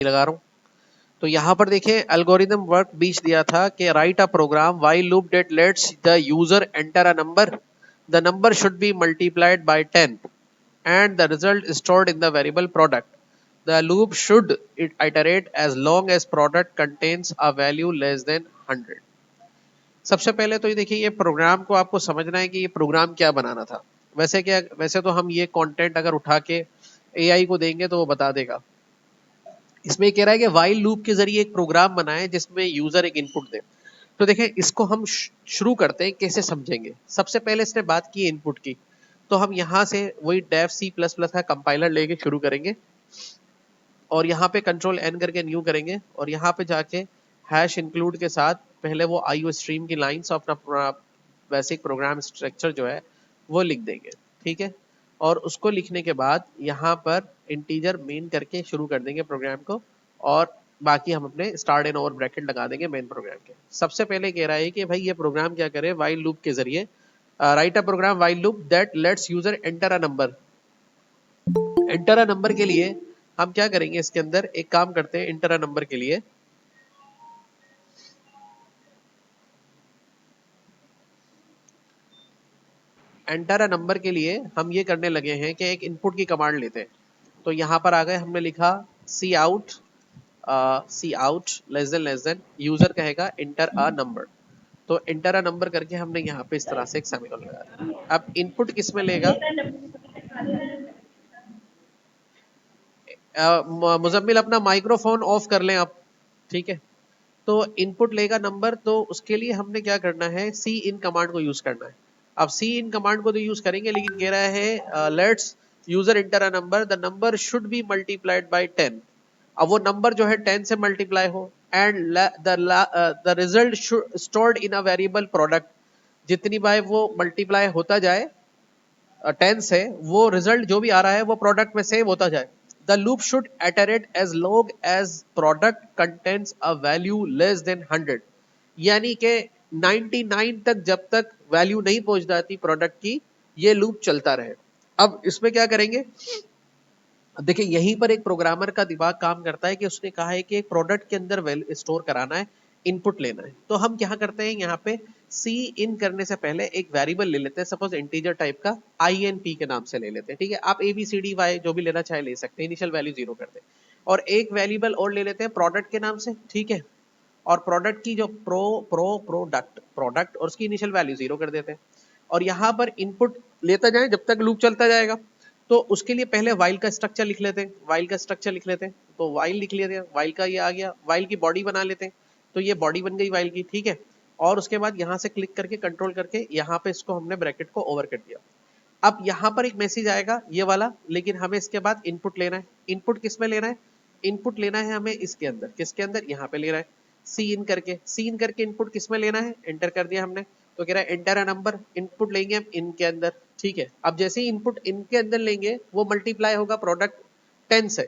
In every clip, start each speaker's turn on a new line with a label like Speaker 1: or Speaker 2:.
Speaker 1: लगा रहा हूँ। तो यहाँ पर देखिए एल्गोरिदम वर्क बीच दिया था कि write a program while loop that lets the user enter a number, the number should be multiplied by 10 and the result is stored in the variable product. The loop should iterate as long as product contains a value less than 100. सबसे पहले तो ये देखिए, ये programme को आपको समझना है कि ये प्रोग्राम क्या बनाना था। वैसे तो हम ये कंटेंट अगर उठा के एआई को देंगे तो वो बता देगा। इसमें कह रहा है कि वाइल लूप के जरिए एक प्रोग्राम बनाए जिसमें यूजर एक इनपुट दे। तो देखें, इसको हम शुरू करते हैं, कैसे समझेंगे। सबसे पहले इसने बात की इनपुट की, तो हम यहाँ से वही डेव C++ का कंपाइलर लेके शुरू करेंगे और यहाँ पे कंट्रोल N करके न्यू करेंगे और यहाँ पे जाके हैश इंक्लूड के साथ पहले वो IO स्ट्रीम की lines of basic programme structure जो है वो लिख देंगे, ठीक है। और उसको लिखने के बाद यहाँ पर इंटीजर मेन करके शुरू कर देंगे प्रोग्राम को, और बाकी हम अपने स्टार्ट एंड ओवर ब्रैकेट लगा देंगे मेन प्रोग्राम के। सबसे पहले कह रहा है कि भाई ये प्रोग्राम क्या करे, वाइल लूप के जरिए write a program while loop that lets user enter a number. Enter a number के लिए हम क्या करेंगे, इसके अंदर एक काम करते हैं। एंटर अ नंबर के लिए एंटर अ नंबर के लिए हम ये करने लगे हैं कि एक इनपुट की कमांड लेते हैं। तो यहाँ पर आ गए, हमने लिखा सी आउट लेस देन यूजर कहेगा एंटर अ नंबर। तो एंटर अ नंबर करके हमने यहाँ पे इस तरह से एक सेमीकोलन लगा दिया। अब इनपुट किस में लेगा, मुजम्मिल अपना माइक्रोफोन ऑफ कर लें आप, ठीक है। तो इनपुट लेगा नंबर, तो उसके लिए हमने क्या करना है, सी इन कमांड को यूज करना है। अब सी इन कमांड को तो यूज करेंगे, लेकिन कह रहा है let's user enter a number, the number should be multiplied by 10। अब वो नंबर जो है 10 से मल्टीप्लाई हो, and the result stored in a variable product. जितनी बार वो मल्टीप्लाई होता जाए 10 से, वो रिजल्ट जो भी आ रहा है वो प्रोडक्ट में सेव होता जाए। The loop should iterate as long as product contains a value less than 100। यानी कि 99 तक जब तक वैल्यू नहीं पहुंच जाती प्रोडक्ट की, ये लूप चलता रहे। अब इसमें क्या करेंगे, देखिए यहीं पर एक प्रोग्रामर का दिमाग काम करता है कि उसने कहा है कि एक प्रोडक्ट के अंदर स्टोर कराना है, इनपुट लेना है। तो हम क्या करते हैं, यहाँ पे सी इन करने से पहले एक वेरिएबल ले लेते हैं, सपोज इंटीजर टाइप का INP के नाम से ले लेते हैं, ठीक है। आप ABCDY जो भी लेना चाहे ले सकते हैं, इनिशियल वैल्यू 0 करते हैं। और एक वेरिएबल और ले लेते हैं प्रोडक्ट के नाम से, ठीक है। और प्रोडक्ट की जो प्रोडक्ट और उसकी इनिशियल वैल्यू 0 कर देते हैं। और यहाँ पर इनपुट लेता जाए जब तक लूप चलता जाएगा। तो उसके लिए पहले वाइल का स्ट्रक्चर लिख लेते हैं, वाइल का स्ट्रक्चर लिख लेते हैं। तो वाइल लिख लेते हैं, वाइल का ये आ गया। वाइल की बॉडी बना लेते हैं, तो ये बॉडी बन गई वाइल की, ठीक है। और उसके बाद यहाँ से क्लिक करके कंट्रोल करके यहाँ पे इसको हमने ब्रैकेट को ओवर कर दिया। अब यहाँ पर एक मैसेज आएगा ये वाला, लेकिन हमें इसके बाद इनपुट लेना है। इनपुट किस में लेना है, इनपुट लेना है हमें इसके अंदर, किसके अंदर, यहाँ पे लेना है सी इन करके इनपुट किस में लेना है, एंटर कर दिया हमने। तो कह रहा है एंटर अ नंबर, इनपुट लेंगे हम इनके अंदर, ठीक है। अब जैसे ही इनपुट इनके अंदर लेंगे वो मल्टीप्लाई होगा प्रोडक्ट 10 से।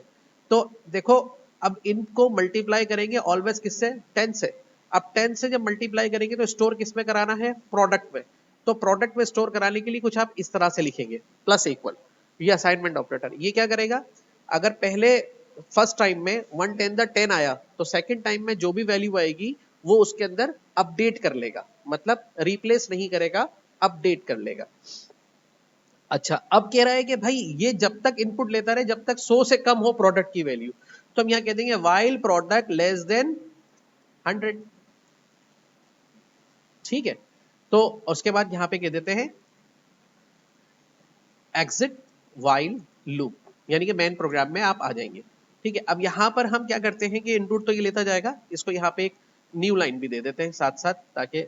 Speaker 1: तो देखो, अब इनको मल्टीप्लाई करेंगे ऑलवेज किससे, 10 से। अब 10 से जब मल्टीप्लाई करेंगे तो स्टोर किस में कराना है, प्रोडक्ट में। तो प्रोडक्ट में स्टोर कराने के लिए कुछ आप इस तरह से लिखेंगे, प्लस इक्वल, ये असाइनमेंट ऑपरेटर। ये क्या करेगा, अगर पहले फर्स्ट टाइम में 110 आया, तो सेकंड टाइम में जो भी वैल्यू आएगी वो उसके अंदर अपडेट कर लेगा, मतलब रिप्लेस नहीं करेगा, अपडेट कर लेगा। अच्छा, अब कह रहा है कि भाई ये जब तक इनपुट लेता रहे जब तक 100 से कम हो प्रोडक्ट की वैल्यू। तो हम यहां कह देंगे वाइल प्रोडक्ट लेस देन 100, ठीक है। तो उसके बाद यहां पे कह देते हैं एग्जिट वाइल लूप, यानी कि मेन प्रोग्राम में आप आ जाएंगे, ठीक है। अब यहां पर हम क्या करते हैं कि इनपुट तो ये लेता जाएगा, इसको यहाँ पे एक न्यू लाइन भी दे देते हैं साथ साथ, ताकि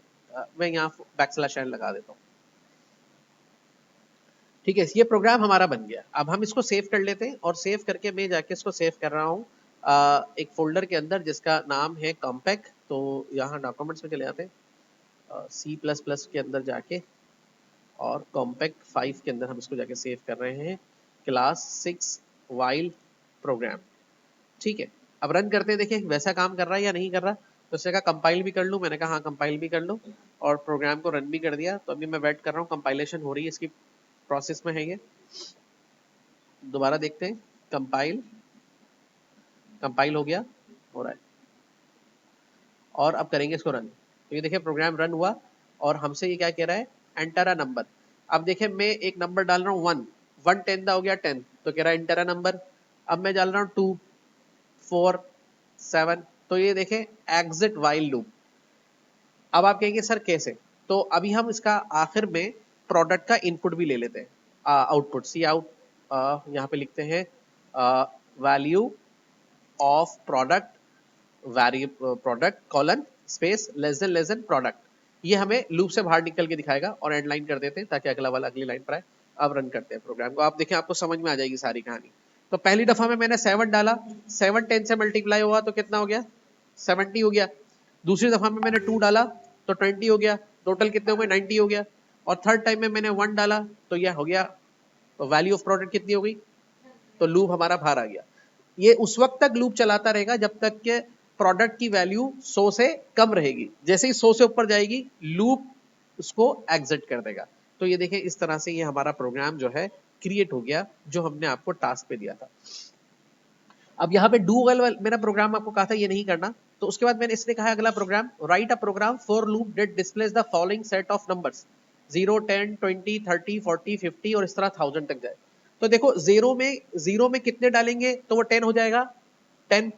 Speaker 1: मैं यहाँ बैकस्लैश एन लगा देता हूँ, ठीक है। ये प्रोग्राम हमारा बन गया। अब हम इसको सेव कर लेते हैं, और सेव करके मैं जाके इसको सेव कर रहा हूँ एक फोल्डर के अंदर जिसका नाम है कॉम्पैक्ट। तो यहाँ डॉक्यूमेंट्स में चले जाते हैं, C++ के अंदर जाके, और कॉम्पैक्ट 5 के अंदर हम इसको जाके सेव कर रहे हैं, क्लास 6 वाइल प्रोग्राम, ठीक है। अब रन करते हैं, देखें वैसा काम कर रहा है या नहीं कर रहा। तो उसने कहा कंपाइल भी कर लूँ, मैंने कहा हाँ कंपाइल भी कर लो, और प्रोग्राम को रन भी कर दिया। तो अभी मैं वेट कर रहा हूँ, कंपाइलेशन हो रही है, इसकी प्रोसेस में है ये। दोबारा देखते हैं, कंपाइल, कंपाइल हो गया, हो रहा है, और अब करेंगे इसको रन। तो ये देखिए प्रोग्राम रन हुआ और हमसे ये क्या कह रहा है, एंटर अ नंबर। अब देखिए मैं एक नंबर डाल रहा हूँ 1, 1 10 हो गया 10, तो कह रहा है एंटर अ नंबर। अब मैं डाल रहा हूँ 2 4 7, तो ये देखें एग्जिट वाइल लूप। अब आप कहेंगे सर कैसे, तो अभी हम इसका आखिर में प्रोडक्ट का इनपुट भी ले लेते हैं, आउटपुट सी आउट, यहाँ पे लिखते हैं value of product, product colon space less than product. ये हमें लूप से बाहर निकल के दिखाएगा और एंड लाइन कर देते हैं ताकि अगला वाला अगली लाइन पर आए। अब रन करते हैं प्रोग्राम को, आप देखें आपको समझ में आ जाएगी सारी कहानी। तो पहली दफा में मैंने 7 डाला, 7 10 से मल्टीप्लाई हुआ तो कितना हो गया, 70 हो गया। दूसरी दफा में मैंने 2 डाला तो 20 हो गया, टोटल कितने हो गए 90 हो गया। और थर्ड टाइम में मैंने 1 डाला तो यह हो गया, तो वैल्यू ऑफ प्रोडक्ट कितनी हो गई, तो लूप हमारा बाहर आ गया। ये उस वक्त तक लूप चलाता रहेगा जब तक के प्रोडक्ट की वैल्यू 100 से कम रहेगी। जैसे ही 100 से ऊपर जाएगी लूप उसको एग्जिट कर देगा। तो ये देखिए इस तरह से ये हमारा प्रोग्राम जो है क्रिएट हो गया, जो हमने आपको टास्क पे दिया था। अब यहाँ पे डू वेल मेरा प्रोग्राम आपको कहा था ये नहीं करना, तो उसके बाद मैंने इसने कहा अगला program, write a program for loop that displays the following set of numbers 0 10 20 30 40 50 और इस तरह 1000 तक जाए। तो देखो जीरो में कितने डालेंगे तो वो 10 हो जाएगा, 10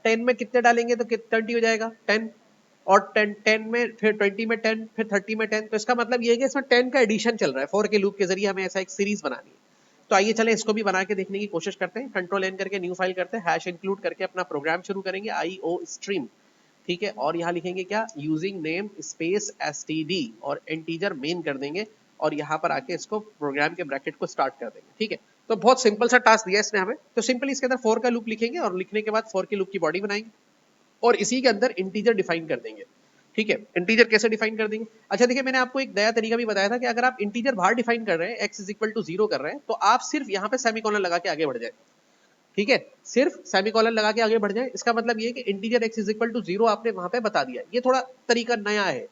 Speaker 1: 10 में कितने डालेंगे तो 30 हो जाएगा 10, और 10 10 में फिर 20 में 10 फिर 30 में 10। तो इसका मतलब ये है कि इसमें 10 का एडिशन चल रहा है, फॉर के लूप के जरिए हमें ऐसा एक सीरीज बनानी है। तो आइए चलें इसको भी बना के देखने की कोशिश करते हैं। कंट्रोल एन करके न्यू फाइल करते हैं, हैश इंक्लूड करके अपना प्रोग्राम शुरू करेंगे IO स्ट्रीम, ठीक है। और यहाँ लिखेंगे क्या, यूजिंग नेम स्पेस std और इंटीजर मेन कर देंगे, और यहाँ पर आके इसको प्रोग्राम के ब्रैकेट को स्टार्ट कर देंगे, ठीक है। तो बहुत सिंपल सा टास्क दिया इसने हमें। तो सिंपली इसके अंदर फॉर का लूप लिखेंगे और लिखने के बाद फॉर के लूप की बॉडी बनाएंगे और इसी के अंदर इंटीजर डिफाइन कर देंगे, ठीक है। इंटीजर कैसे डिफाइन कर देंगे, अच्छा देखिए मैंने आपको एक नया तरीका भी बताया था कि अगर आप इंटीजर बाहर डिफाइन कर रहे हैं x इज इक्वल टू 0 कर रहे हैं, तो आप सिर्फ यहाँ पे सेमीकोलन लगा के आगे बढ़ जाए, ठीक है। सिर्फ सेमीकोलन लगा के आगे बढ़ जाए, इसका मतलब ये है कि integer x is equal to 0 आपने वहां पे बता दिया। ये थोड़ा तरीका नया है,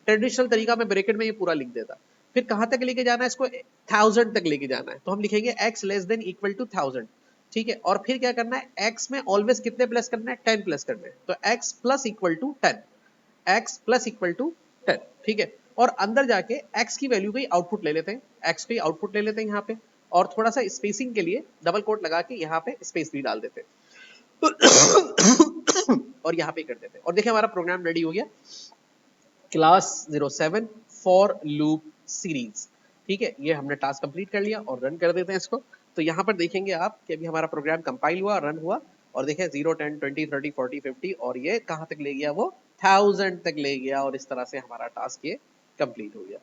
Speaker 1: ट्रेडिशनल तरीका में ब्रैकेट में ये पूरा लिख देता। फिर कहां तक लेके जाना है इसको, 1000 तक लेके जाना है, तो हम लिखेंगे x less than equal to 1000, ठीक है। और फिर क्या करना है, x में ऑलवेज कितने प्लस करना है, 10 प्लस करना है, तो x plus equal to 10, x plus equal to 10, ठीक है। और अंदर जाके x की वैल्यू का आउटपुट ले लेते हैं, x का आउटपुट ले लेते हैं यहाँ पे, और थोड़ा सा स्पेसिंग के लिए डबल कोट लगा के यहाँ पे स्पेस भी डाल देते हैं और यहाँ पे कर देते हैं। और देखिए हमारा प्रोग्राम रेडी हो गया, क्लास 07 फॉर लूप सीरीज, ठीक है। ये हमने टास्क कंप्लीट कर लिया और रन कर देते हैं इसको। तो यहाँ पर देखेंगे आप कि अभी हमारा प्रोग्राम कंपाइल हुआ, रन हुआ, और देखें 0 10 20 30 40 50 और ये कहाँ तक ले गया, वो 1000 तक ले गया, और इस तरह से हमारा टास्क ये कंप्लीट हो गया।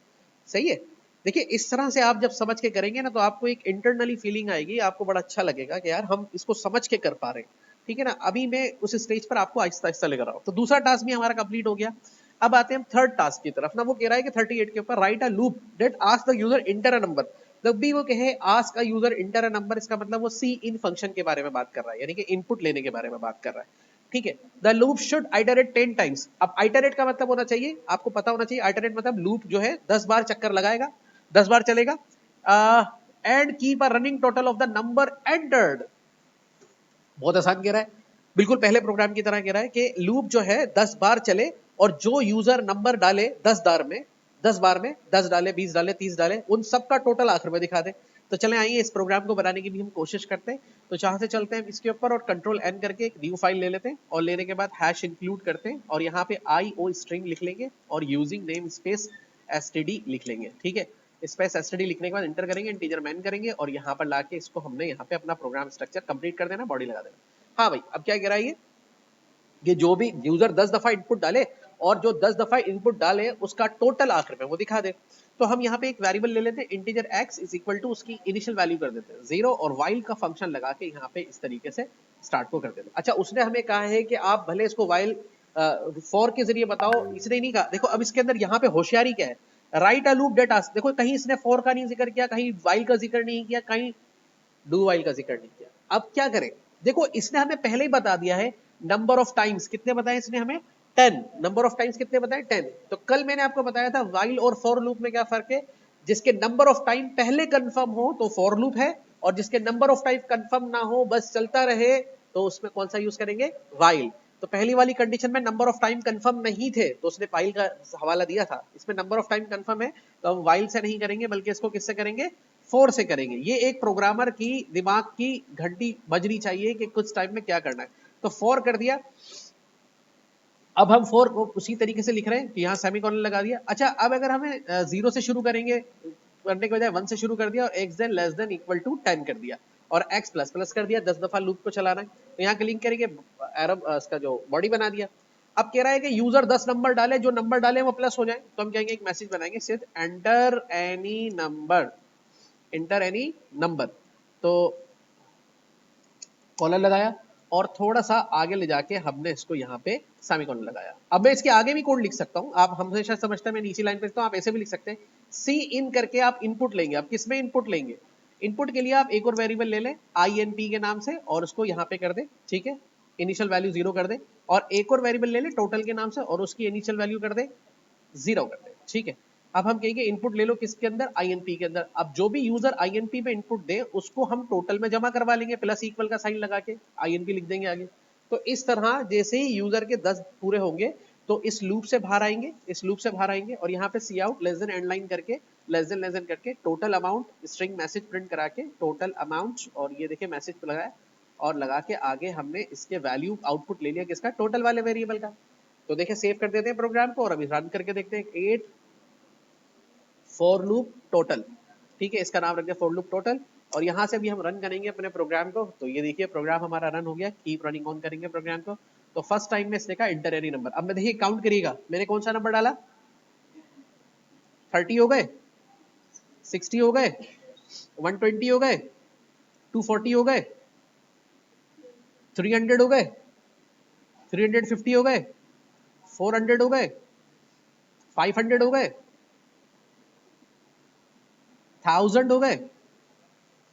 Speaker 1: सही है। देखिए इस तरह से आप जब समझ के करेंगे ना, तो आपको एक इंटरनली फीलिंग आएगी, आपको बड़ा अच्छा लगेगा कि यार हम इसको समझ के कर पा रहे हैं, ठीक है ना। अभी मैं उस स्टेज पर आपको आहिस्ता आहिस्ता लेकर रहा हूं। तो दूसरा टास्क भी हमारा कंप्लीट हो गया। अब आते हैं हम थर्ड टास्क की तरफ ना, वो कह रहा है कि 38 के ऊपर right a loop that ask the user inter a number. जब भी वो कहे ask a user inter a number, इसका मतलब वो सी इन फंक्शन के बारे में बात कर रहा है, यानी कि इनपुट लेने के बारे में बात कर रहा है, ठीक है। The loop should iterate 10 times. अब आइटरेट का मतलब होना चाहिए, आपको पता होना चाहिए, आइटरेट मतलब लूप जो है 10 बार चक्कर लगाएगा, 10 बार चलेगा, and keep a running total of the number entered. बहुत आसान कह रहा है, बिल्कुल पहले प्रोग्राम की तरह कह रहा है कि लूप जो है 10 बार चले और जो यूजर नंबर डाले 10 बार में 10 डाले 20 डाले 30 डाले, उन सब का टोटल आखिर में दिखा दे। तो चलें आइए इस प्रोग्राम को बनाने की भी हम कोशिश करते हैं। तो जहां से चलते हैं इसके ऊपर और कंट्रोल एन करके एक न्यू फाइल ले लेते हैं, और लेने के बाद हैश इंक्लूड करते हैं और यहाँ पे IO स्ट्रिंग लिख लेंगे और यूजिंग नेम स्पेस std लिख लेंगे, ठीक है। स्पेस std लिखने के बाद इंटर करेंगे, इंटीजर मैन करेंगे, और यहाँ पर लाके इसको हमने यहाँ पे अपना प्रोग्राम स्ट्रक्चर कंप्लीट कर देना, बॉडी लगा देना। हाँ भाई अब क्या कह रहा है ये जो भी यूजर 10 दफा इनपुट डाले और जो 10 दफा इनपुट डाले उसका टोटल आखिर में वो दिखा दे। तो हम यहाँ पे एक वेरिएबल ले लेते हैं, integer x is equal to उसकी इनिशियल वैल्यू कर देते हैं 0, और वाइल का फंक्शन लगा के यहाँ पे इस तरीके से स्टार्ट को कर देते हैं। अच्छा उसने हमें कहा है कि आप भले इसको वाइल फॉर के जरिए बताओ, इसने नहीं कहा। देखो अब इसके अंदर यहाँ पे होशियारी क्या है, write a loop that ask. देखो कहीं इसने फॉर का नहीं जिक्र किया, कहीं वाइल का जिक्र नहीं किया, कहीं डू वाइल का जिक्र नहीं किया। अब क्या करें, देखो इसने हमें पहले ही बता दिया है नंबर ऑफ टाइम्स, कितने बताए इसने हमें 10, नंबर ऑफ टाइम्स कितने बताए 10। तो कल मैंने आपको बताया था वाइल और फॉर लूप में क्या फर्क है, जिसके नंबर ऑफ टाइम पहले कंफर्म हो तो फॉर लूप है, और जिसके नंबर ऑफ टाइम कंफर्म ना हो बस चलता रहे तो उसमें कौन सा यूज करेंगे, वाइल। तो पहली वाली कंडीशन में नंबर ऑफ टाइम कंफर्म नहीं थे तो उसने वाइल का हवाला दिया था, इसमें नंबर ऑफ टाइम कंफर्म है तो हम वाइल से नहीं करेंगे बल्कि इसको किससे करेंगे, फोर से करेंगे। ये एक प्रोग्रामर की दिमाग की घंटी बजनी चाहिए कि कुछ टाइम में क्या करना है। तो फोर कर दिया, अब हम फोर को उसी तरीके से लिख रहे हैं कि यहाँ सेमीकोलन लगा दिया। अच्छा, अब अगर हमें जीरो से शुरू करेंगे करने के बजाय वन से शुरू कर दिया और x then less than equal to 10 कर दिया और एक्स प्लस प्लस कर दिया, 10 दफा लूप को चलाना है तो यहाँ क्लिक करेंगे, एरर इसका जो बॉडी बना दिया। अब कह रहा है कि यूजर 10 नंबर डाले, जो नंबर डाले वो प्लस हो जाए, तो हम कहेंगे एक मैसेज बनाएंगे सिर्फ enter any number, enter any number. तो कॉलर लगाया और थोड़ा सा आगे ले जाके हमने इसको यहाँ पे सेमीकोलन लगाया। अब मैं इसके आगे भी कोड लिख सकता हूँ, आप हमेशा समझते हैं मैं नीचे लाइन पे लिखता हूँ, आप ऐसे भी लिख सकते हैं, सी इन करके आप इनपुट लेंगे। आप किसमें इनपुट लेंगे, इनपुट के लिए आप एक और वेरिएबल ले लें INP के नाम से और उसको यहाँ पे कर दे, ठीक है, इनिशियल वैल्यू 0 कर दे, और एक और वेरिएबल ले ले टोटल के नाम से और उसकी इनिशियल वैल्यू कर दे 0 कर दे, ठीक है। अब हम कहेंगे इनपुट ले लो किसके अंदर, INP के अंदर। अब जो भी यूजर INP पे इनपुट दे उसको हम टोटल में जमा करवा लेंगे, प्लस इक्वल का साइन लगा के INP लिख देंगे आगे। तो इस तरह जैसे ही यूजर के 10 पूरे होंगे तो इस लूप से बाहर आएंगे, इस लूप से बाहर आएंगे और यहाँ पे C out less than end line करके लेस देन करके total amount string message print करा के टोटल अमाउंट, और ये देखिए मैसेज लगाया और लगा के आगे हमने इसके वैल्यू आउटपुट ले लिया किसका, टोटल वाले वेरिएबल का। तो देखिए सेव कर देते हैं प्रोग्राम को और अभी रन करके देखते हैं। 8 फॉर लूप टोटल, ठीक है, इसका नाम रख दिया फॉर लूप टोटल। और यहां से भी हम रन करेंगे अपने प्रोग्राम को, तो ये देखिए प्रोग्राम हमारा रन हो गया, कीप रनिंग ऑन करेंगे प्रोग्राम को। तो फर्स्ट टाइम में इसने कहा इंटर एनी नंबर। अब मैं देखिए काउंट करिएगा, मैंने कौन सा नंबर डाला, 30 हो गए, 60 हो गए, 120 हो गए, 240 हो गए, 300 हो गए, 350 हो गए, 400 हो गए, 500 हो गए, 1000 हो गए।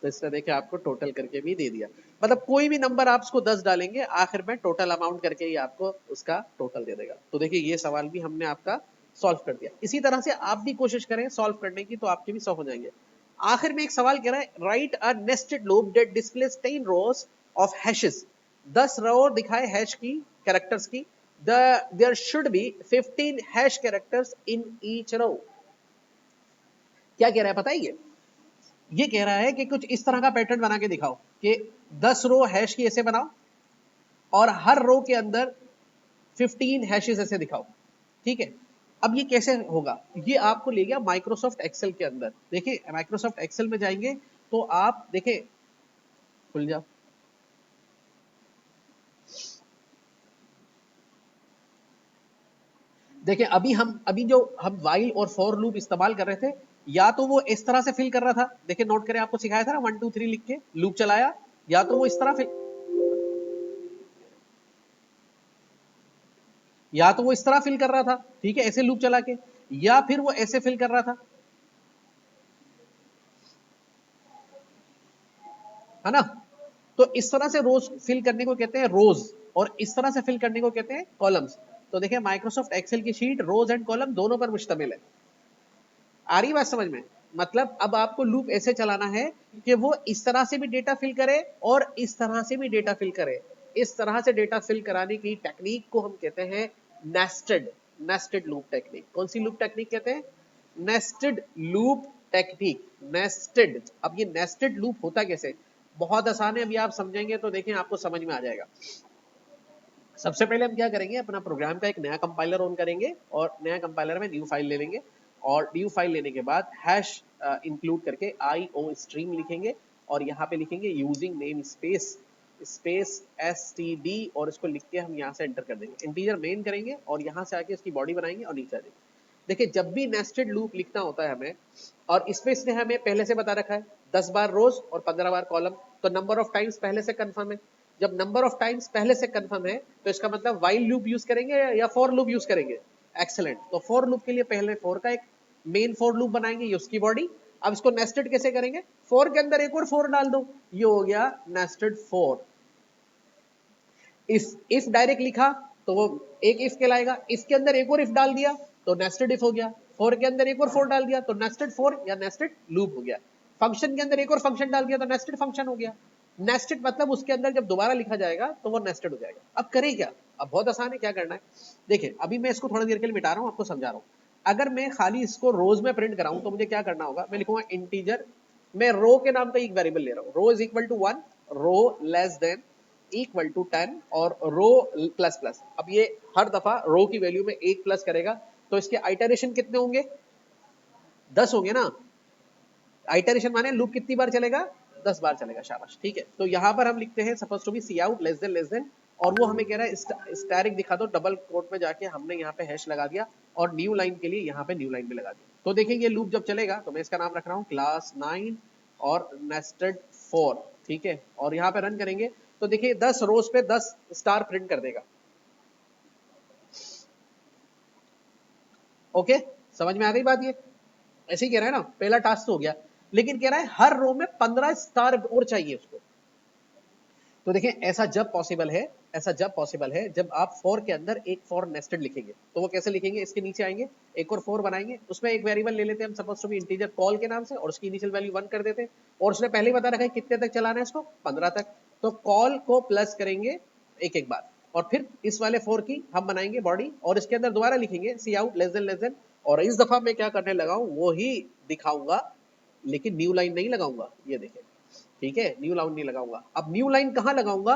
Speaker 1: तो इस तरह देखिए आपको टोटल करके भी दे दिया, मतलब कोई भी नंबर आप उसको 10 डालेंगे आखिर में टोटल अमाउंट करके ही आपको उसका टोटल दे देगा। तो देखिए ये सवाल भी हमने आपका सॉल्व कर दिया। इसी तरह से आप भी कोशिश करें सॉल्व करने की तो आपके भी सॉल्व हो जाएंगे। आखिर में एक सवाल कह रहा है, write a nested loop that displays 10 rows of hashes, 10 row दिखाए हैश की कैरेक्टर्स की, there should be 15 hash characters in each row. क्या कह रहा है पता है, ये कह रहा है कि कुछ इस तरह का पैटर्न बना के दिखाओ कि 10 रो हैश की ऐसे बनाओ और हर रो के अंदर 15 हैशेस ऐसे दिखाओ, ठीक है। अब ये कैसे होगा, ये आपको ले गया माइक्रोसॉफ्ट एक्सेल के अंदर। देखिए माइक्रोसॉफ्ट एक्सेल में जाएंगे तो आप देखिए, खुल जाओ, देखिए अभी जो हम वाइल और फॉर लूप इस्तेमाल कर रहे थे, या तो वो इस तरह से फिल कर रहा था, देखिए नोट करें आपको सिखाया था ना 1 2 3 लिख के लूप चलाया, या तो वो इस तरह या तो वो इस तरह फिल कर रहा था, ठीक है, ऐसे लूप चला के, या फिर वो ऐसे फिल कर रहा था, है ना। तो इस तरह से रोज फिल करने को कहते हैं रोज, और इस तरह से फिल करने को कहते हैं कॉलम्स। तो देखिए माइक्रोसॉफ्ट एक्सेल की शीट रोज एंड कॉलम दोनों पर मुश्तमिल है। आ रही बात समझ में, मतलब अब आपको लूप ऐसे चलाना है कि वो इस तरह से भी डेटा फिल करे और इस तरह से भी डेटा फिल करे। इस तरह से डेटा फिल कराने की टेक्निक को हम कहते हैं नेस्टेड, नेस्टेड लूप टेक्निक। कौन सी लूप टेक्निक कहते हैं, नेस्टेड लूप टेक्निक, नेस्टेड। अब ये नेस्टेड लूप होता कैसे, बहुत आसान है, अभी आप समझेंगे तो देखें आपको समझ में आ जाएगा। सबसे पहले हम क्या करेंगे, अपना प्रोग्राम का एक नया कंपाइलर ऑन करेंगे और नया कंपाइलर में न्यू फाइल ले लेंगे, और न्यू फाइल लेने के बाद हैश इंक्लूड करके IO स्ट्रीम लिखेंगे और यहाँ पे लिखेंगे using name space space std, और इसको लिख के हम यहाँ से एंटर कर देंगे, इंटीजर मेन करेंगे और यहाँ से आके इसकी बॉडी बनाएंगे और नीचे आ जाएंगे। देखिए जब भी नेस्टेड लूप लिखना होता है हमें, और इसमें इसने हमें पहले से बता रखा है 10 बार रोज और 15 बार कॉलम, तो नंबर ऑफ टाइम्स पहले से कंफर्म है। जब नंबर ऑफ टाइम्स पहले से कंफर्म है तो इसका मतलब वाइल लूप यूज करेंगे या फॉर लूप यूज करेंगे। एक्सेलेंट, तो फॉर लूप के लिए पहले फॉर का एक मेन फॉर लूप बनाएंगे, ये उसकी बॉडी। अब इसको नेस्टेड कैसे करेंगे, फॉर के अंदर एक और फॉर डाल दो, ये हो गया नेस्टेड फॉर। इफ डायरेक्ट लिखा तो वो एक इफ कहलाएगा, इफ के अंदर एक और इफ डाल दिया तो नेस्टेड इफ हो गया, फॉर के अंदर एक और फॉर डाल दिया तो नेस्टेड फॉर या नेस्टेड लूप हो गया, फंक्शन के अंदर एक और फंक्शन डाल दिया तो नेस्टेड फंक्शन हो गया। नेस्टेड मतलब उसके अंदर जब दोबारा लिखा जाएगा तो वो नेस्टेड हो जाएगा। अब करें क्या, अब बहुत आसान है, क्या करना है, देखिए अभी मैं इसको थोड़ी देर के लिए मिटा रहा हूं, आपको समझा रहा हूं। अगर मैं खाली इसको रोज में प्रिंट कराऊं तो मुझे क्या करना होगा, मैं लिखूंगा इंटीजर, मैं रो के नाम का एक वेरिएबल ले रहा हूं, row is equal to 1, row less than equal to 10 और रो प्लस प्लस। अब ये हर दफा रो की वैल्यू में एक प्लस करेगा, तो इसके आइटरेशन कितने होंगे, 10 होंगे ना। आइटरेशन माने लूप कितनी बार चलेगा, 10 बार चलेगा, शाबाश, ठीक है। तो यहां पर हम लिखते हैं suppose to be C out less than, और वो हमें कह रहा है स्टैरिक दिखा दो, डबल कोट में जाके हमने यहाँ पे हैश लगा दिया और न्यू लाइन के लिए यहाँ पे न्यू लाइन में लगा दिया। तो देखिए ये लूप जब चलेगा तो मैं इसका नाम रख रहा हूँ क्लास 9 और नेस्टेड 4, ठीक है। और यहाँ पे रन करेंगे तो देखिए 10 रोज पे 10 स्टार प्रिंट कर देगा। ओके, समझ में आ गई बात, ये ऐसे ही कह रहा है ना, पहला टास्क तो हो गया, लेकिन कह रहा है हर रो में 15 स्टार और चाहिए उसको। तो देखें ऐसा जब पॉसिबल है, ऐसा जब पॉसिबल है जब आप फॉर के अंदर एक फॉर नेस्टेड लिखेंगे। तो वो कैसे लिखेंगे, इसके नीचे आएंगे, एक और फॉर बनाएंगे, उसमें एक वेरिएबल ले लेते हैं हम suppose to be integer call के नाम से, और उसकी इनिशियल वैल्यू 1 कर देते हैं, और उसने पहले ही बता रखा है कितने तक चलाना है इसको, 15 तक। तो कॉल को प्लस करेंगे एक एक बार, और फिर इस वाले फॉर की हम बनाएंगे बॉडी, और इसके अंदर दोबारा लिखेंगे सी आउट लेस देन, और इस दफा मैं क्या करने लगा हूं वो ही दिखाऊंगा, लेकिन न्यू लाइन नहीं लगाऊंगा, ये देखें, ठीक है, न्यू लाइन नहीं लगाऊंगा। अब न्यू लाइन कहां लगाऊंगा,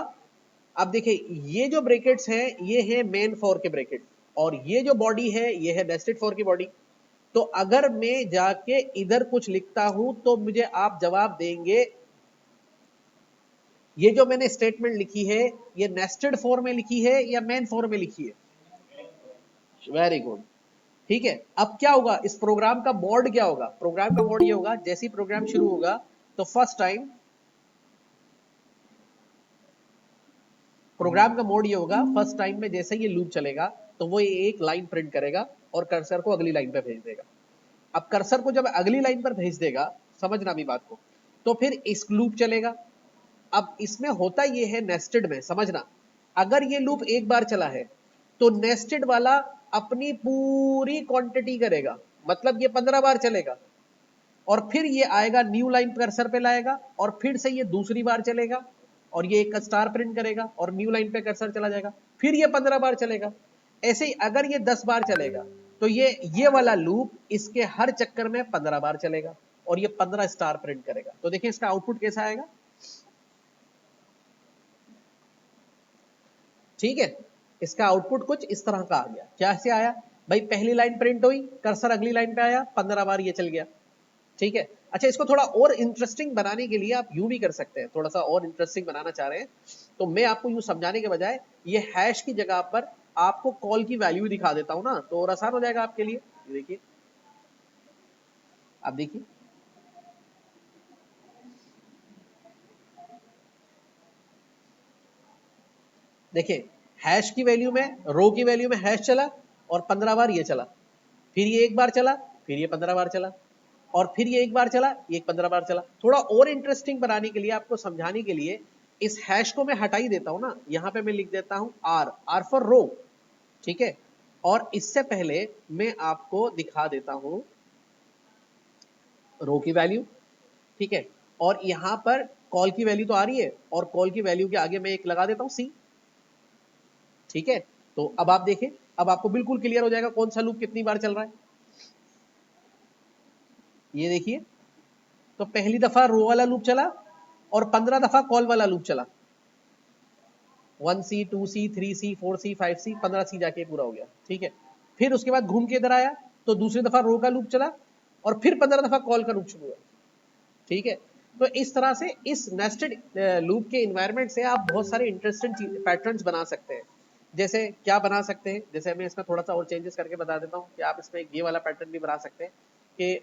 Speaker 1: अब देखिए ये जो ब्रैकेट्स हैं ये है मेन फॉर के ब्रैकेट, और ये जो बॉडी है ये है नेस्टेड फॉर की बॉडी। तो अगर मैं जाके इधर कुछ लिखता हूं तो मुझे आप जवाब देंगे ये जो मैंने स्टेटमेंट लिखी है ये नेस्टेड फॉर में लिखी है या मेन फॉर में लिखी है। वेरी गुड, ठीक है। अब क्या होगा, इस प्रोग्राम का मोड क्या होगा, प्रोग्राम का मोड ये होगा जैसे ही प्रोग्राम शुरू होगा तो फर्स्ट टाइम प्रोग्राम का मोड ये होगा, फर्स्ट टाइम में जैसे ये लूप चलेगा तो वो एक लाइन प्रिंट करेगा और कर्सर को अगली लाइन पे भेज देगा। अब कर्सर को जब अगली लाइन पर भेज देगा, समझना भी बात को, तो फिर इस लूप चलेगा। अब इसमें होता ये है नेस्टेड में, समझना, अगर ये लूप एक बार चला है तो नेस्टेड वाला अपनी पूरी क्वांटिटी करेगा, मतलब ये 15 बार चलेगा, और फिर ये आएगा न्यू लाइन कर्सर पे लाएगा, और फिर से ये दूसरी बार चलेगा और ये एक स्टार प्रिंट करेगा और न्यू लाइन पे कर्सर चला जाएगा, फिर ये 15 बार चलेगा। ऐसे ही अगर ये 10 बार चलेगा तो ये वाला लूप इसके हर चक्कर में 15 बार चलेगा और ये 15 स्टार प्रिंट करेगा। तो देखिए इसका आउटपुट कैसा आएगा, ठीक है, इसका आउटपुट कुछ इस तरह का आ गया। क्या से आया भाई, पहली लाइन प्रिंट हुई, कर्सर अगली लाइन पे आया, 15 बार ये चल गया, ठीक है। अच्छा, इसको थोड़ा और इंटरेस्टिंग बनाने के लिए आप यूं भी कर सकते हैं, थोड़ा सा और इंटरेस्टिंग बनाना चाह रहे हैं तो मैं आपको यूं समझाने के बजाय ये हैश की जगह पर आपको कॉल की वैल्यू दिखा देता हूं ना, तो और आसान हो जाएगा आपके लिए। देखिए, आप देखिए, देखिए हैश की वैल्यू में, रो की वैल्यू में हैश चला और 15 बार ये चला, फिर ये एक बार चला, फिर ये 15 बार चला, और फिर ये एक बार चला, ये 15 बार चला। थोड़ा और इंटरेस्टिंग बनाने के लिए, आपको समझाने के लिए इस हैश को मैं हटा ही देता हूं ना, यहां पे मैं लिख देता हूं आर फॉर रो, ठीक है। और इससे पहले मैं आपको दिखा देता हूं रो की वैल्यू, ठीक है, और यहां पर कॉल की वैल्यू तो आ रही है, और कॉल की वैल्यू के आगे मैं एक लगा देता हूं सी, ठीक है। तो अब आप देखें, अब आपको बिल्कुल क्लियर हो जाएगा कौन सा लूप कितनी बार चल रहा है। ये देखिए, तो पहली दफा रो वाला लूप चला और 15 दफा कॉल वाला लूप चला, 1C 2C 3C 4C 5C 15C जाके पूरा हो गया, ठीक है। फिर उसके बाद घूम के इधर आया तो दूसरी दफा रो का लूप चला और फिर 15 दफा कॉल का लूप शुरू हुआ, ठीक है। तो इस तरह से इस नेस्टेड लूप के इन्वायरमेंट से आप बहुत सारे इंटरेस्टिंग पैटर्न्स बना सकते हैं। जैसे क्या बना सकते हैं, जैसे मैं इसमें थोड़ा सा और चेंजेस करके बता देता हूँ कि आप इसमें ये वाला पैटर्न भी बना सकते हैं कि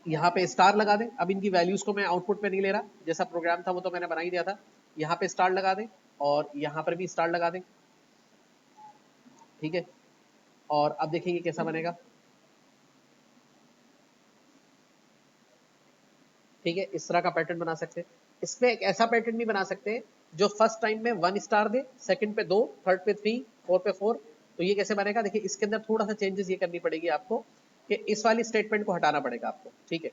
Speaker 1: यहाँ पे स्टार लगा दें। अब इनकी वैल्यूज को मैं आउटपुट पे नहीं ले रहा, जैसा प्रोग्राम था वो तो मैंने बना ही दिया था। यहाँ पे स्टार लगा दें और यहाँ पर भी स्टार लगा दें, ठीक है। और अब देखिए ये कैसा बनेगा, ठीक है, इस तरह का पैटर्न बना सकते हैं। इसमें एक ऐसा पैटर्न भी बना सकते हैं जो फर्स्ट टाइम में 1 स्टार दे, सेकंड पे 2, थर्ड पे 3, फोर्थ पे 4। तो ये कैसे बनेगा, देखिए इसके अंदर थोड़ा सा चेंजेस ये करनी पड़ेगी आपको कि इस वाली स्टेटमेंट को हटाना पड़ेगा आपको, ठीक है।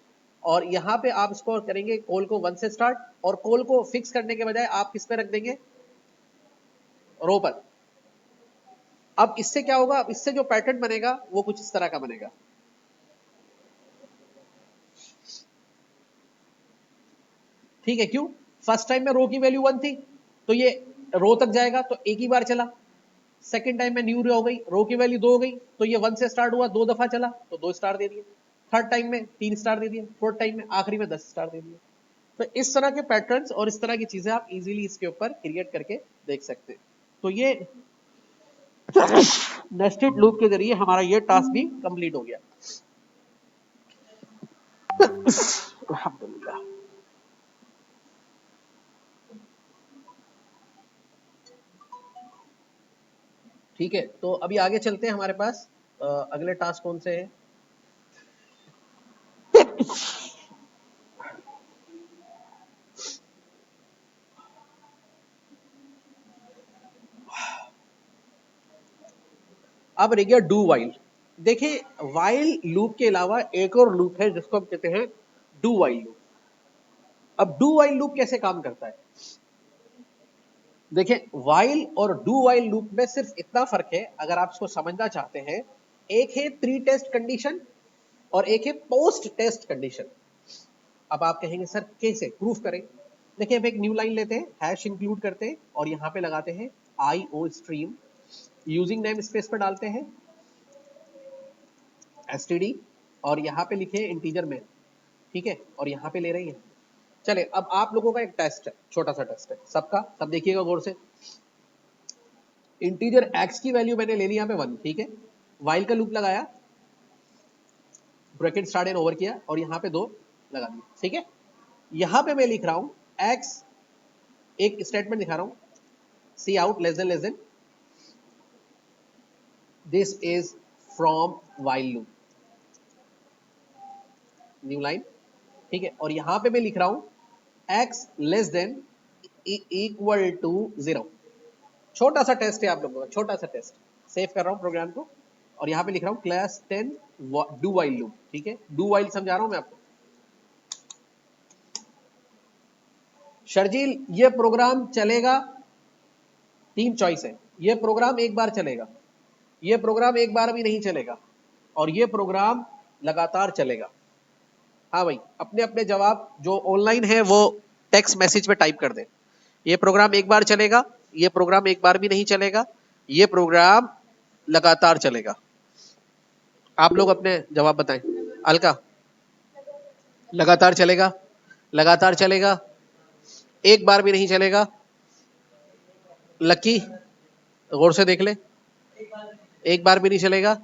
Speaker 1: और यहाँ पे आप इसको करेंगे कॉल को 1 से स्टार्ट, और कॉल को फिक्स करने के बजाय आप किस पे रख देंगे, रो पर। अब इससे क्या होगा, अब इससे जो पैटर्न बनेगा वो कुछ इस तरह का बनेगा। ठीक है, क्यों, फर्स्ट टाइम में रो की वैल्यू 1 थी तो ये रो तक जाएगा तो एक ही बार चला, सेकंड टाइम में न्यू रो हो गई, रो की वैल्यू 2 हो गई तो ये 1 से स्टार्ट हुआ, 2 दफा चला तो 2 स्टार दे दिए, थर्ड टाइम में 3 स्टार दे दिए, फोर्थ टाइम में आखिरी में 10 स्टार दे दिए। तो इस तरह के पैटर्न्स और इस तरह की चीजें आप इजीली इसके ऊपर क्रिएट करके देख सकते हैं। तो ये नेस्टेड लूप के जरिए हमारा ये टास्क भी कंप्लीट हो गया। अल्हम्दुलिल्लाह। ठीक है, तो अभी आगे चलते हैं, हमारे पास अगले टास्क कौन से हैं। अब रह गया डू वाइल। देखिए, वाइल लूप के अलावा एक और लूप है जिसको हम कहते हैं डू वाइल लूप। अब डू वाइल लूप कैसे काम करता है, देखिए वाइल और डू वाइल लूप में सिर्फ इतना फर्क है, अगर आप इसको समझना चाहते हैं, एक है प्री टेस्ट कंडीशन और एक है पोस्ट टेस्ट कंडीशन। अब आप कहेंगे सर कैसे प्रूफ करें, देखिए अब एक न्यू लाइन लेते हैं, हैश इंक्लूड करते हैं और यहां पे लगाते हैं IO stream, using name space पर डालते हैं std और यहाँ पे लिखे इंटीजर में, ठीक है, और यहाँ पे ले रही है। चले, अब आप लोगों का एक टेस्ट है, छोटा सा टेस्ट है सबका, सब देखिएगा गौर से। इंटीजर x की वैल्यू मैंने ले ली यहाँ पे 1, ठीक है, वाइल का लूप लगाया, ब्रैकेट स्टार्ट एंड ओवर किया और यहाँ पे 2 लगा दिया, ठीक है। यहाँ पे मैं लिख रहा हूँ x, एक स्टेटमेंट दिखा रहा हूँ, C out less than this is from while loop, new line, ठीक है, और यहां पे मैं लिख रहा हूं x less than equal to 0। छोटा सा टेस्ट है आप लोगों का, छोटा सा टेस्ट, सेव कर रहा हूं प्रोग्राम को और यहां पे लिख रहा हूं क्लास 10 डू वाइल लूप, ठीक है, डू वाइल समझा रहा हूं मैं आपको। शर्जील ये प्रोग्राम चलेगा, 3 चॉइस है, ये प्रोग्राम एक बार चलेगा, ये प्रोग्राम एक बार भी नहीं चलेगा, और ये प्रोग्राम लगातार चलेगा। हाँ भाई, अपने अपने जवाब जो ऑनलाइन है वो टेक्स्ट मैसेज पे टाइप कर दें। ये प्रोग्राम एक बार चलेगा, ये प्रोग्राम एक बार भी नहीं चलेगा, ये प्रोग्राम लगातार चलेगा। आप लोग अपने जवाब बताएं। अलका, लगातार चलेगा, लगातार चलेगा, एक बार भी नहीं चलेगा। लक्की, गौर से देख ले, एक बार भी नहीं चलेगा,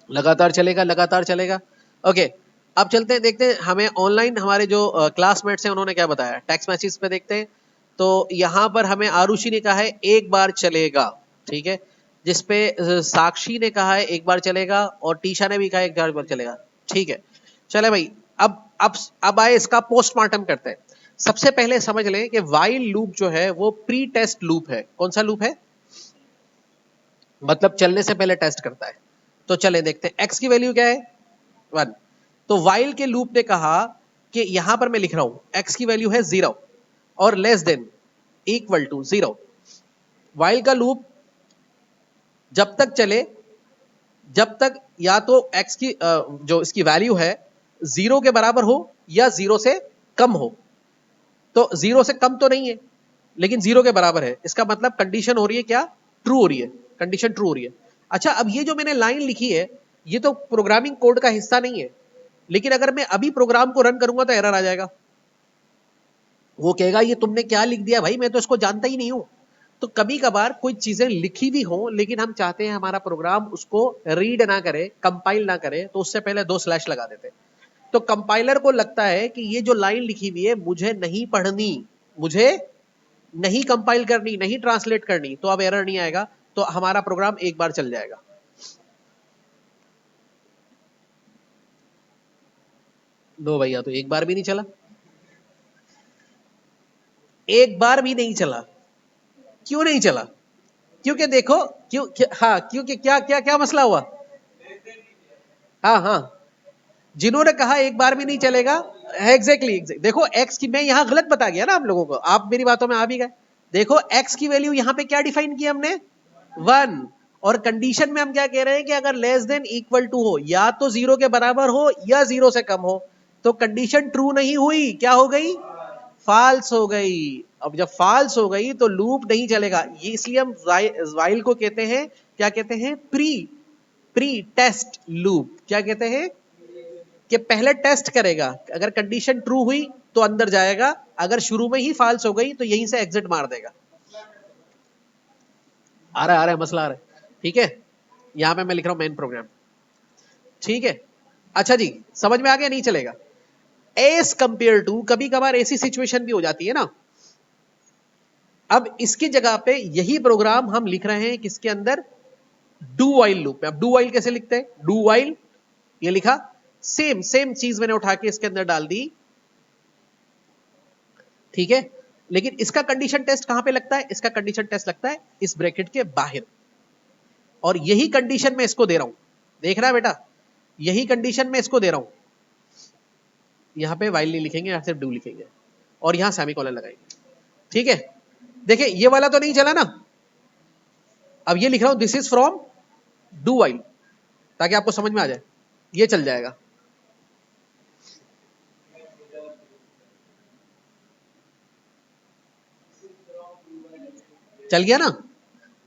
Speaker 1: लगातार चलेगा, लगातार चलेगा। ओके, अब चलते हैं, देखते हैं हमें ऑनलाइन हमारे जो क्लासमेट्स हैं उन्होंने क्या बताया। टेक्स्ट मैसेज पे देखते हैं, तो यहाँ पर हमें आरुषि ने कहा है एक बार चलेगा, ठीक है, जिसपे साक्षी ने कहा है एक बार चलेगा और टीशा ने भी कहा एक बार चलेगा, ठीक है। चले भाई, अब आए इसका पोस्टमार्टम करते हैं। सबसे पहले समझ लें कि वाइल लूप जो है वो प्री टेस्ट लूप है। कौन सा लूप है, मतलब चलने से पहले टेस्ट करता है। तो चले देखते हैं, x की वैल्यू क्या है 1, तो वाइल के लूप ने कहा कि यहां पर मैं लिख रहा हूं x की वैल्यू है 0 और less than equal to 0। While का लूप जब तक चले जब तक या तो x की जो इसकी वैल्यू है 0 के बराबर हो या 0 से कम हो। तो 0 से कम तो नहीं है लेकिन 0 के बराबर है, इसका मतलब कंडीशन हो रही है क्या, ट्रू हो रही है, कंडीशन ट्रू हो रही है। अच्छा, अब ये जो मैंने लाइन लिखी है ये तो प्रोग्रामिंग कोड का हिस्सा नहीं है, लेकिन अगर मैं अभी प्रोग्राम को रन करूंगा तो एरर आ जाएगा। वो कहेगा ये तुमने क्या लिख दिया भाई, मैं तो इसको जानता ही नहीं हूं। तो कभी कभार कोई चीजें लिखी भी हो लेकिन हम चाहते हैं हमारा प्रोग्राम उसको रीड ना करे, कंपाइल ना करे, तो उससे पहले 2 स्लैश लगा देते। तो कंपाइलर को लगता है कि ये जो लाइन लिखी हुई है मुझे नहीं पढ़नी, मुझे नहीं कंपाइल करनी, नहीं ट्रांसलेट करनी, तो अब एरर नहीं आएगा, तो हमारा प्रोग्राम एक बार चल जाएगा। लो भैया, तो एक बार भी नहीं चला, एक बार भी नहीं चला। क्यों नहीं चला, क्योंकि देखो हाँ, क्योंकि क्या क्या क्या मसला हुआ। हाँ हाँ, जिन्होंने कहा एक बार भी नहीं चलेगा, एग्जैक्टली देखो एक्स की, मैं यहां गलत बता गया ना आप लोगों को, आप मेरी बातों में आ भी गए। देखो एक्स की वैल्यू यहां पे क्या डिफाइन की हमने, 1, और कंडीशन में हम क्या कह रहे हैं कि अगर लेस देन इक्वल टू हो, या तो 0 के बराबर हो या 0 से कम हो, तो कंडीशन ट्रू नहीं हुई, क्या हो गई, फाल्स हो गई। अब जब फाल्स हो गई तो लूप नहीं चलेगा, ये इसलिए हम व्हाइल को कहते हैं, क्या कहते हैं, प्री टेस्ट लूप। क्या कहते हैं कि पहले टेस्ट करेगा, अगर कंडीशन ट्रू हुई तो अंदर जाएगा, अगर शुरू में ही फाल्स हो गई तो यहीं से एग्जिट मार देगा। आ रहा है मसला आ रहा है, ठीक है। यहां पे मैं लिख रहा हूं मेन प्रोग्राम, ठीक है। अच्छा जी, समझ में आ गया, नहीं चलेगा। एज कंपेयर टू, कभी कभार ऐसी सिचुएशन भी हो जाती है ना, अब इसकी जगह पे यही प्रोग्राम हम लिख रहे हैं किसके अंदर, डू वाइल लूप में। अब डू वाइल कैसे लिखते हैं, डू वाइल, ये लिखा, सेम सेम चीज मैंने उठा के इसके अंदर डाल दी, ठीक है। लेकिन इसका कंडीशन टेस्ट कहां पे लगता है, इसका कंडीशन टेस्ट लगता है इस ब्रैकेट के बाहर, और यही कंडीशन मैं इसको दे रहा हूं, देख रहा है बेटा, यही कंडीशन मैं इसको दे रहा हूं। यहां पे वाइल नहीं लिखेंगे, यहां सिर्फ डू लिखेंगे, और यहां सेमीकोलन लगाएंगे, ठीक है। देखिए ये वाला तो नहीं चला ना, अब ये लिख रहा हूं this is from do while, ताकि आपको समझ में आ जाए, ये चल जाएगा। चल गया ना,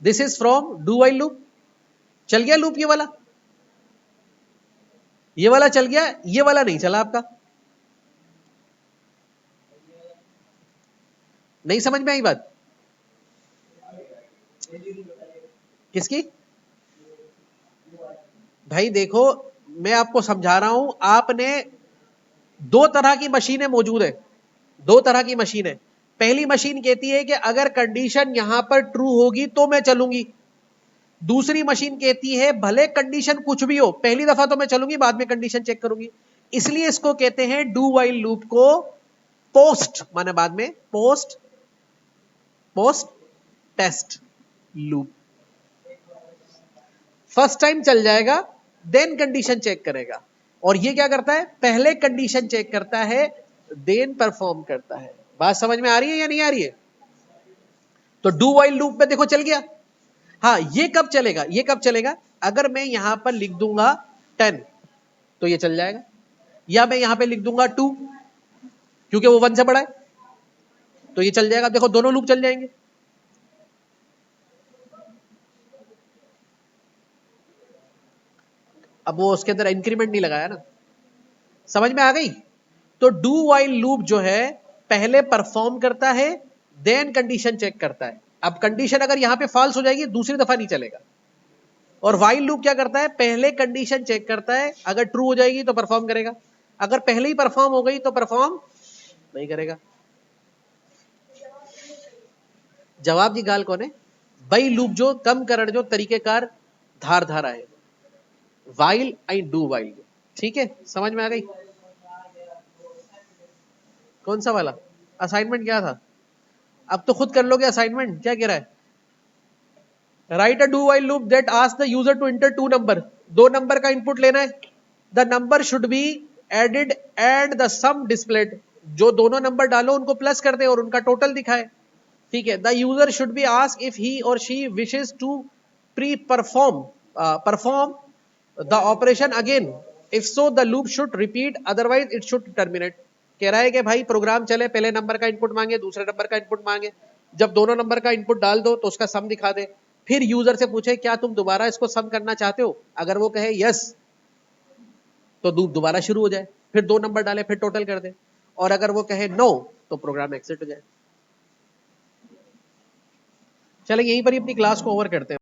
Speaker 1: this is from do while loop, चल गया लूप, ये वाला चल गया, ये वाला नहीं चला आपका, नहीं समझ में आई बात किसकी। भाई देखो, मैं आपको समझा रहा हूं, आपने दो तरह की मशीनें मौजूद है, दो तरह की मशीन है। पहली मशीन कहती है कि अगर कंडीशन यहां पर ट्रू होगी तो मैं चलूंगी, दूसरी मशीन कहती है भले कंडीशन कुछ भी हो, पहली दफा तो मैं चलूंगी, बाद में कंडीशन चेक करूंगी। इसलिए इसको कहते हैं डू वाइल लूप को पोस्ट, माने बाद में, post post test loop. First time चल जाएगा, देन कंडीशन चेक करेगा, और ये क्या करता है, पहले कंडीशन चेक करता है, देन परफॉर्म करता है। बात समझ में आ रही है या नहीं आ रही है। तो डू वाइल लूप में देखो चल गया। हाँ, ये कब चलेगा, ये कब चलेगा, अगर मैं यहां पर लिख दूंगा 10 तो ये चल जाएगा, या मैं यहां पे लिख दूंगा 2 क्योंकि वो 1 से बड़ा है, तो ये चल जाएगा। देखो दोनों लूप चल जाएंगे। अब वो उसके अंदर इंक्रीमेंट नहीं लगाया ना, समझ में आ गई। तो डू वाइल लूप जो है पहले परफॉर्म करता है, देन कंडीशन चेक करता है। अब कंडीशन अगर यहां पे फॉल्स हो जाएगी दूसरी दफा नहीं चलेगा। और वाइल लूप क्या करता है, पहले कंडीशन चेक करता है, अगर ट्रू हो जाएगी तो परफॉर्म करेगा, अगर पहले ही परफॉर्म हो गई तो परफॉर्म नहीं करेगा। जवाब जी गाल कोने, बाई लूप जो कम करण जो तरीकेकार धार धारा है, वाइल आई डू वाइल, ठीक है, समझ में आ गई। कौन सा वाला असाइनमेंट क्या था, अब तो खुद कर लोगे असाइनमेंट, क्या कह रहा है, write a do while loop that ask the user to enter 2 number, 2 number का इनपुट लेना है, the number should be added and the sum displayed, जो दोनों नंबर डालो उनको प्लस कर दे और उनका टोटल दिखाए, ठीक है। The user should be ask if he or she wishes to pre perform the operation again, if so the loop should repeat, otherwise it should terminate. कह रहा है कि भाई प्रोग्राम चले, पहले नंबर का इनपुट मांगे, दूसरे नंबर का इनपुट मांगे, जब दोनों नंबर का इनपुट डाल दो तो उसका सम दिखा दे, फिर यूजर से पूछे क्या तुम दोबारा इसको सम करना चाहते हो, अगर वो कहे यस तो दोबारा शुरू हो जाए, फिर 2 नंबर डाले फिर टोटल कर दे, और अगर वो कहे नो तो प्रोग्राम एग्जिट हो जाए। चले यहीं पर ही अपनी क्लास को ओवर करते हैं।